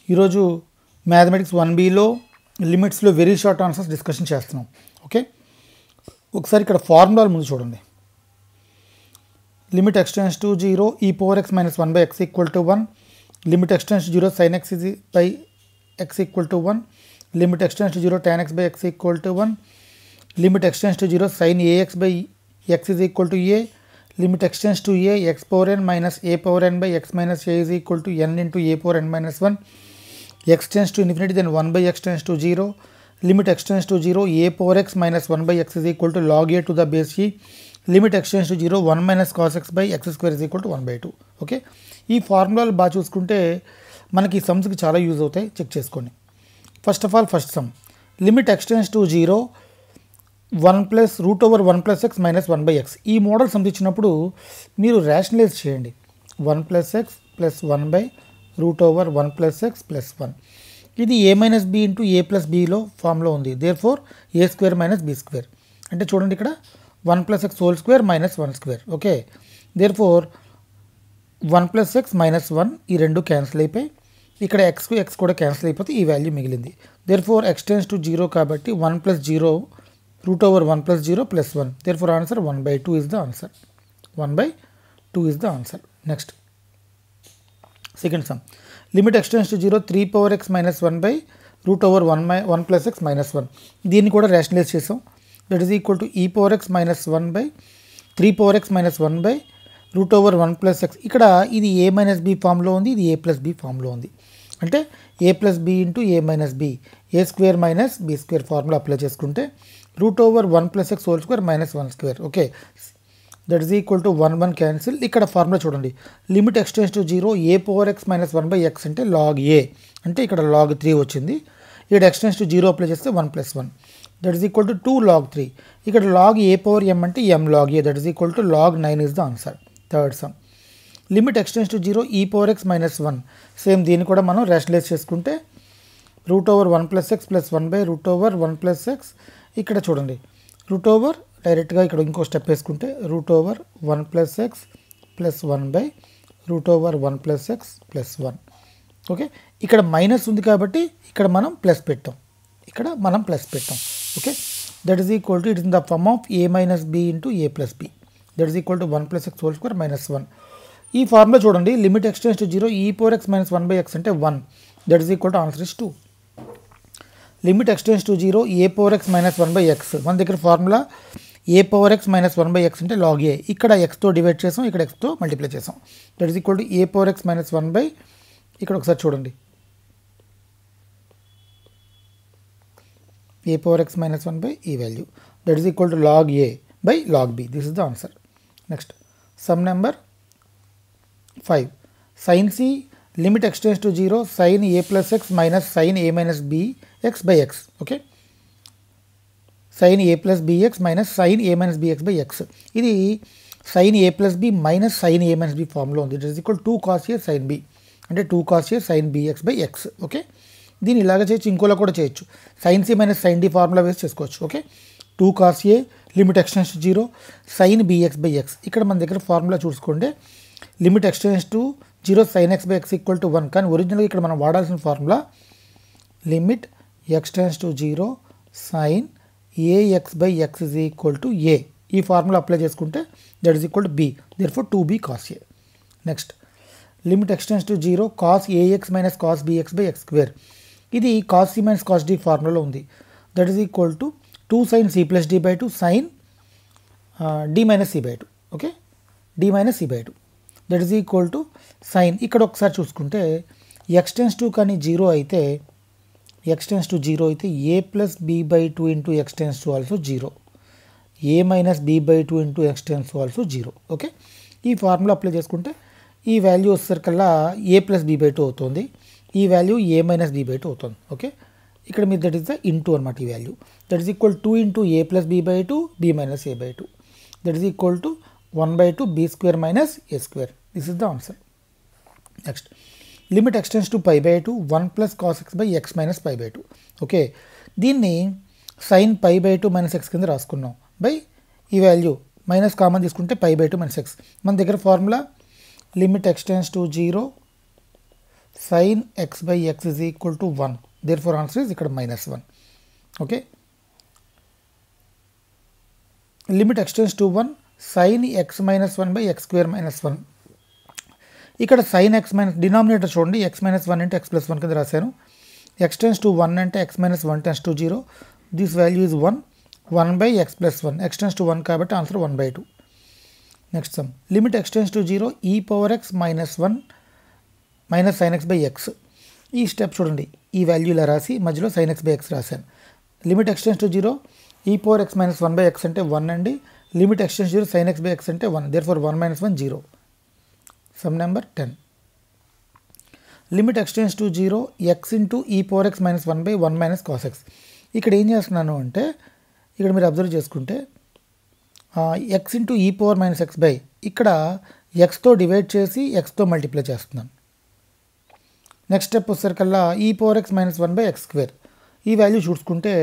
ఈరోజు మ్యాథమెటిక్స్ 1Bలో లిమిట్స్లో వెరీ షార్ట్ ఆన్సర్స్ డిస్కషన్ చేస్తున్నాం. ఓకే, ఒకసారి ఇక్కడ ఫార్ములాల ముందు చూడండి. Limit x tends to 0 e power x minus 1 by x equal to 1, limit x tends to 0 sin x by x equal to 1, limit x tends to 0 tan x by x equal to 1, limit x tends to 0 sin ax by x is equal to a, limit x tends to a x power n minus a power n by x minus a is equal to n into a power n minus 1, x tends to infinity then 1 by x tends to 0, limit x tends to 0 a power x minus 1 by x is equal to log a to the base e, limit x tends to 0 1 minus cos x by x square is equal to 1 by 2. Okay, ఈ ఫార్ములాలు బాగా చూసుకుంటే మనకి ఈ సమ్స్కి చాలా use అవుతాయి, check చేసుకోండి. First of all first some limit x tends to 0 1 plus root over 1 plus x minus 1 by x. ఈ model sums ఇచ్చినప్పుడు మీరు రేషనలైజ్ చేయండి. 1 plus x plus 1 by root over 1 plus x plus 1. ఇది a minus b into a plus bలో ఫామ్లో ఉంది. Therefore a square minus b square. అంటే చూడండి ఇక్కడ 1 plus x whole square minus 1 square. Okay, therefore 1 plus x minus 1 ఈ రెండు cancel అయిపోయి ఇక్కడ x కూడా క్యాన్సిల్ అయిపోతే ఈ వాల్యూ మిగిలింది. Therefore x tends to 0 కాబట్టి 1 plus 0 root over 1 plus 0 plus 1. Therefore, answer 1 by 2 is the answer. 1 by 2 is the answer. Next, second sum. Limit x tends to 0 3 power x minus 1 by root over 1 plus x minus 1. దీన్ని కూడా rationalize చేసాం. That is equal to e power x minus 1 by 3 power x minus 1 by root over 1 plus x. ఇక్కడ ఇది a minus b ఫామ్లో ఉంది, ఇది a plus b ఫామ్లో ఉంది. అంటే a plus b into a minus b, a square minus b square formula apply చేసుకుంటే root over 1 plus x whole square minus 1 square. Okay, that is equal to 1 1 cancel. ఇక్కడ formula చూడండి, limit x tends to 0 a power x minus 1 by x అంటే log a, అంటే ఇక్కడ log 3 వచ్చింది. ఇక్కడ x tends to 0 apply చేస్తే 1 plus 1, that is equal to 2 log 3. ఇక్కడ log a power m అంటే m log a, that is equal to log 9 is the answer. Third sum limit x tends to 0 e power x minus 1. Same దీన్ని కూడా మనం rationalise చేసుకుంటే root over 1 plus x plus 1 by root over 1 plus x. ఇక్కడ చూడండి root over డైరెక్ట్గా ఇక్కడ ఇంకో step వేసుకుంటే root over 1 plus X plus 1 by root over 1 plus X plus 1. Okay, ఇక్కడ మైనస్ ఉంది కాబట్టి ఇక్కడ మనం ప్లస్ పెట్టాం, okay, that is equal to it is in the form of A minus B into A plus B, that is equal to 1 plus X whole square minus 1. ఈ formula చూడండి, limit x tends to 0 e power x minus 1 by x అంటే 1, that is equal to answer is 2. Limit x tends to 0 a power x minus 1 by x, మన దగ్గర formula a power x minus 1 by x అంటే log a, ఇక్కడ xతో divide చేసాం, ఇక్కడ xతో multiply చేసాం, that is equal to a power x minus 1 by, ఇక్కడ ఒకసారి చూడండి a power x minus 1 by ఈ value, that is equal to log a by log b. This is the answer. Next some number 5. sin c limit x tends to 0 sin a plus x minus sin a minus b x by x. Okay, sin a plus bx minus sin a minus bx by x. ఇది sin a plus b minus sin a minus b formula ఉంది. It is equal 2 cos a sin b అంటే 2 cos a sin bx by x. Okay, దీన్ని ఇలాగ చేయొచ్చు, ఇంకోలా కూడా చేయొచ్చు, sin c minus sin d formula వేసి చేసుకోవచ్చు. Okay, 2 cos a limit x tends to 0 sin bx by x. ఇక్కడ మన దగ్గర ఫార్ములా చూసుకోండి, limit x tends to 0 sin x by x equal to 1, కానీ ఒరిజినల్గా ఇక్కడ మనం వాడాల్సిన formula limit x tends to 0 sin ax by x is equal to a. ఈ ఫార్ములా అప్లై చేసుకుంటే that is equal to b, therefore 2b cos a. Next limit x tends to 0 cos ax minus cos bx by x square. ఇది cos c minus cos d ఫార్ములాలో ఉంది, that is equal to 2 sin c plus d by 2 sin d minus c by 2. Okay, d minus c by 2, that is equal to sine. ఇక్కడ ఒకసారి చూసుకుంటే x tends to కానీ 0 అయితే a plus b by 2 into x tends to also 0, a minus b by 2 into x tends to also 0. Okay, ఈ formula apply చేసుకుంటే ఈ value వచ్చేసరికల్లా a plus b by 2 అవుతుంది, ఈ value a minus b by 2 అవుతుంది. Okay, ఇక్కడ మీరు that is the into అనమాట, ఈ value that is equal 2 into a plus b by 2 b minus a by 2, that is equal to 1 by 2 b square minus a square. This is the answer. Next limit x tends to pi by 2 1 plus cos x by x minus pi by 2. Okay, దీన్ని sine pi by 2 minus x కింద రాసుకున్నాం, by ఈ value minus common తీసుకుంటే పై by 2 minus x. మన దగ్గర formula limit x tends to 0 sin x by x is equal to 1. Therefore answer is ఇక్కడ -1. Okay. Limit x tends to 1 sin x minus 1 by x square minus 1. ఇక్కడ sin x minus denominator చూడండి x minus 1 into x plus 1 కింద రాశాను. x tends to 1 అంటే x minus 1 tends to 0. This value is 1. 1 by x plus 1. x tends to 1 కాబట్టి answer 1 by 2. Next some limit x tends to 0 e power x minus 1 minus sin x by x. ఈ step చూడండి ఈ value ఇలా రాసి మధ్యలో sin x by x రాశాను. Limit x tends to 0 e power x minus 1 by x అంటే 1 అండి. Limit x tends to 0 sin x by x అంటే 1. therefore 1 minus 1 0. Some number 10. Limit x tends to 0 x into e power x minus 1 by 1 minus cos x. ఇక్కడ ఏం చేస్తున్నాను అంటే ఇక్కడ మీరు observe చేసుకుంటే x into e power minus x by ఇక్కడ xతో డివైడ్ చేసి xతో మల్టిప్లై చేస్తున్నాను. నెక్స్ట్ స్టెప్ వచ్చేసరికల్లా e power x minus 1 by x square. ఈ వాల్యూ చూసుకుంటే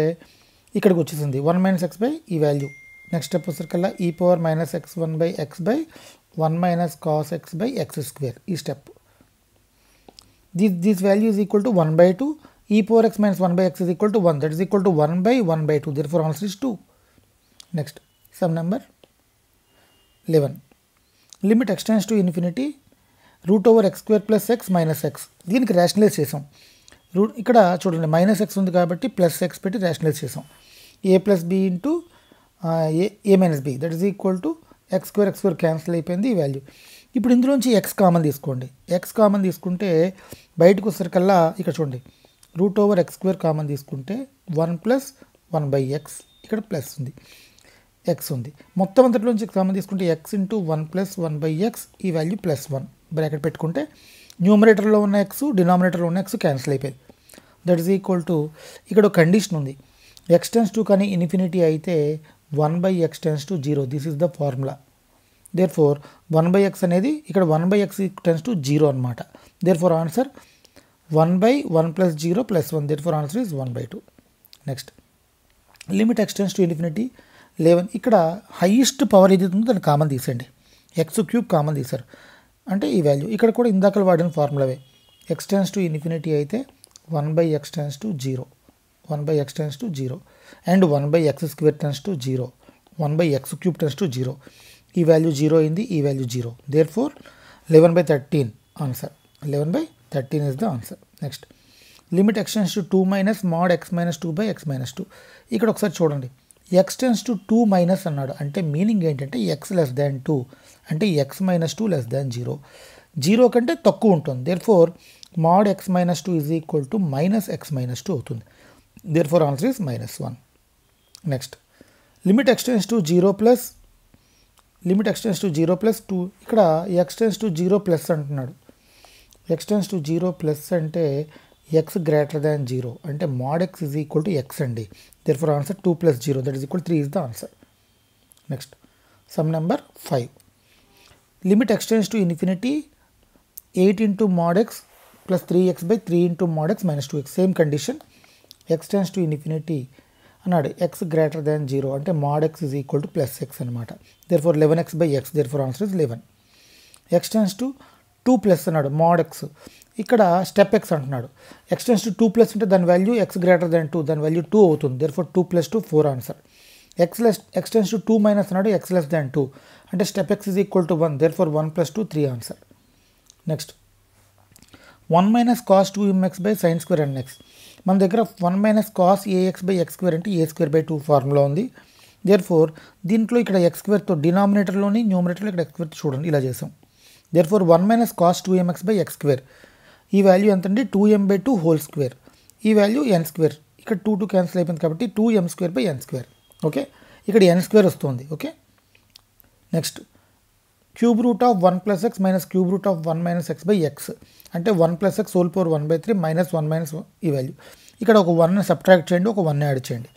ఇక్కడికి వచ్చేసింది 1 మైనస్ x బై ఈ వాల్యూ. నెక్స్ట్ స్టెప్ వచ్చేసరికల్లా e power minus x1 by x by 1 minus cos x by x square. ఈ step this value is equal to 1 by 2. e power x minus 1 by x is equal to 1. That is equal to 1 by 1 by 2. Therefore answer is 2. Next, sum number 11. Limit x tends to infinity root over x square plus x minus x. దీనికి rationalise చేసాం. ఇక్కడ చూడండి minus X ఉంది కాబట్టి plus X పెట్టి rationalize చేసాం. A plus b into a minus b that is equal to x square cancel అయిపోయింది ఈ వాల్యూ. ఇప్పుడు ఇందులోంచి ఎక్స్ కామన్ తీసుకోండి. ఎక్స్ కామన్ తీసుకుంటే బయటకు వచ్చేసరికల్లా ఇక్కడ చూడండి root over x square common తీసుకుంటే 1 ప్లస్ 1 బై ఎక్స్ ఇక్కడ ప్లస్ ఉంది ఎక్స్ ఉంది. మొత్తం అంతట్లోంచి కామన్ తీసుకుంటే x into 1 plus 1 by x ఈ వాల్యూ ప్లస్ 1 బ్రాకెట్ పెట్టుకుంటే న్యూమరేటర్లో ఉన్న ఎక్స్ డినామినేటర్లో ఉన్న ఎక్స్ క్యాన్సిల్ అయిపోయింది. దట్ ఈస్ ఈక్వల్ టు ఇక్కడ ఒక కండిషన్ ఉంది ఎక్స్ టెన్స్ టు కానీ ఇన్ఫినిటీ అయితే 1 by X tends to 0. This is the formula. Therefore 1 by X అనేది ఇక్కడ 1 బై ఎక్స్ టెన్స్ టు 0 అనమాట. Therefore answer 1 by 1 plus 0 plus 1. Therefore answer is 1 by 2. Next, limit x tends to infinity 11. ఇక్కడ highest power ఏదైతే ఉందో దాన్ని common తీసేయండి. X cube common తీసారు అంటే ఈ వాల్యూ ఇక్కడ కూడా ఇందాక వాడిన ఫార్ములావే. ఎక్స్ టెన్స్ టు ఇన్ఫినిటీ అయితే 1 by x tends to 0. 1 by x tends to 0 and 1 by x square tends to 0. 1 by x cube tends to 0. ఈ వాల్యూ 0 అయింది, ఈ value 0. Therefore 11 by 13 answer. 11 by 13 is the answer. Next, limit x tends to 2 minus mod x minus 2 by x minus 2. ఇక్కడ ఒకసారి చూడండి x tends to 2 minus అన్నాడు అంటే meaning ఏంటంటే x less than 2 అంటే x minus 2 less than 0. 0 కంటే తక్కువ ఉంటుంది. therefore mod x minus 2 is equal to minus x minus 2 అవుతుంది. therefore answer is minus 1. Next, limit x tends to 0 plus 2. ఇక్కడ x tends to 0 plus అంటున్నాడు. x tends to 0 plus అంటే x greater than 0 అంటే mod x is equal to x అండి. therefore answer 2 plus 0 that is equal to 3 is the answer. Next, sum number 5. Limit x tends to infinity 8 into mod x plus 3x by 3 into mod x minus 2x. Same condition. x tends to infinity అన్నాడు x greater than 0 అంటే mod x is equal to plus x అనమాట. therefore 11x by x. therefore answer is 11. x tends to 2 plus అన్నాడు mod x. ఇక్కడ step x అంటున్నాడు. x tends to 2 plus అంటే దాని value x greater than 2 దాని value 2 అవుతుంది. therefore 2 plus 2 4 answer. x tends to 2 minus అన్నాడు x less than 2 అంటే step x is equal to 1. therefore 1 plus 2 3 answer. Next 1 minus cos 2mx by sin square nx. మన దగ్గర 1 minus cos ax by x square అంటే a square by 2 formula ఉంది. therefore దీంట్లో ఇక్కడ x స్క్వేర్తో డినామినేటర్లోని న్యూమరేటర్లో ఇక్కడ x square చూడండి ఇలా చేసాం. therefore 1 minus cos 2mx by x square ఈ వాల్యూ ఎంత అండి 2m by 2 హోల్ స్క్వేర్. ఈ వాల్యూ n స్క్వేర్ ఇక్కడ 2 క్యాన్సిల్ అయిపోయింది కాబట్టి 2m square by n square. Okay ఇక్కడ n స్క్వేర్ వస్తుంది. Okay next cube root of 1 plus X minus cube root of 1 minus X by X అంటే 1 plus X whole power 1 by 3 minus 1 minus ఈ value ఇక్కడ ఒక 1 subtract చేయండి, ఒక 1 add చేయండి.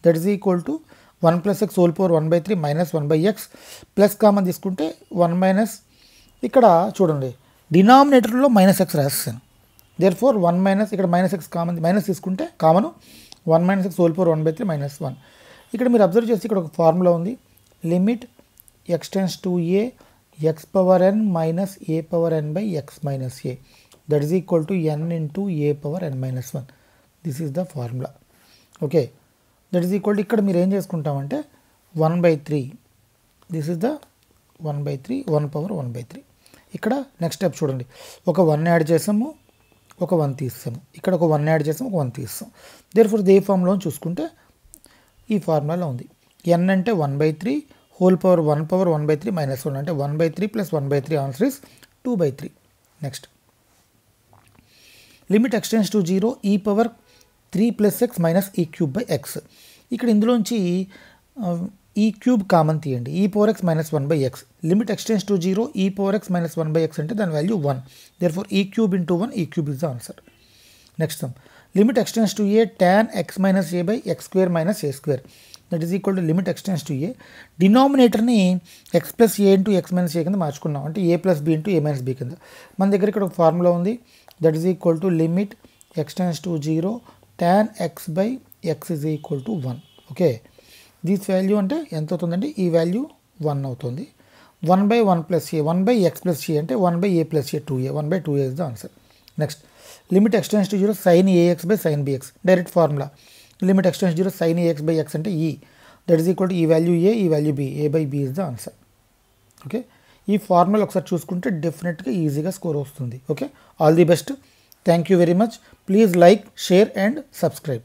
That is equal to 1 plus X whole power 1 by 3 minus 1 by X plus common తీసుకుంటే 1 minus ఇక్కడ చూడండి డినామినేటర్లో మైనస్ ఎక్స్ రాస్తాను. దేర్ ఫోర్ 1 మైనస్ ఇక్కడ మైనస్ ఎక్స్ కామన్ మైనస్ తీసుకుంటే common 1 minus X whole power 1 by 3 minus 1. ఇక్కడ మీరు observe చేసి ఇక్కడ ఒక ఫార్ములా ఉంది limit X tends to A X power N minus A power N by X minus A. That is equal to n into A power n minus 1. This is the formula. Okay, that is equal to ఇక్కడ మీరు ఏం చేసుకుంటామంటే 1/3. This is the 1/3, 1 power 1/3. ఇక్కడ next step చూడండి, ఒక 1 add చేసాము, ఒక 1 తీస్తాము, ఇక్కడ ఒక 1 యాడ్ చేసాము, ఒక 1 తీస్తాం. దేర్ఫోర్ ఏ ఫార్ములా చూసుకుంటే ఈ ఫార్ములాలో ఉంది. n అంటే 1/3 హోల్ పవర్ 1 పవర్ 1/3 మైనస్ 1 అంటే 1/3 plus 1/3 answer is 2/3. Next limit ఎక్స్టెన్స్ to 0 ఈ పవర్ 3 ప్లస్ ఎక్స్ మైనస్ ఈ క్యూబ్ బై ఎక్స్. ఇక్కడ ఇందులోంచి ఈ క్యూబ్ కామన్ తీయండి, ఈ power X minus 1/x. Limit x tends to 0 ఈ పవర్ ఎక్స్ మైనస్ 1/x అంటే దాని వాల్యూ 1. దేర్ఫోర్ ఈ క్యూబ్ ఇంటూ 1, ఈ cube is the answer. Next limit ఎక్స్టెన్స్ to A tan x minus A by x square minus a square. That is equal to limit ఎక్స్టెన్స్ to a. డినామినేటర్ని x plus a into x minus a కింద మార్చుకున్నాం, అంటే a plus b into a minus b కింద. మన దగ్గర ఇక్కడ ఒక formula ఉంది, that is equal to limit ఎక్స్టెన్స్ to 0 tan x by x is equal to 1. Okay, this value అంటే ఎంత అవుతుందంటే ఈ వాల్యూ 1 అవుతుంది. 1/1 plus A, 1/x plus A అంటే 1/a plus A 2a, 1/2a is the answer. Next limit ఎక్స్టెన్స్ to 0 sin ax by sin bx. Direct formula, limit X tends 0 sin ax by x అంటే ఈ, that is equal to ఈ value A, ఈ value B, a by B is the answer. Okay, ఈ formula ఒకసారి చూసుకుంటే డెఫినెట్గా ఈజీగా score వస్తుంది. Okay, all the best. Thank you very much. Please like, share and subscribe.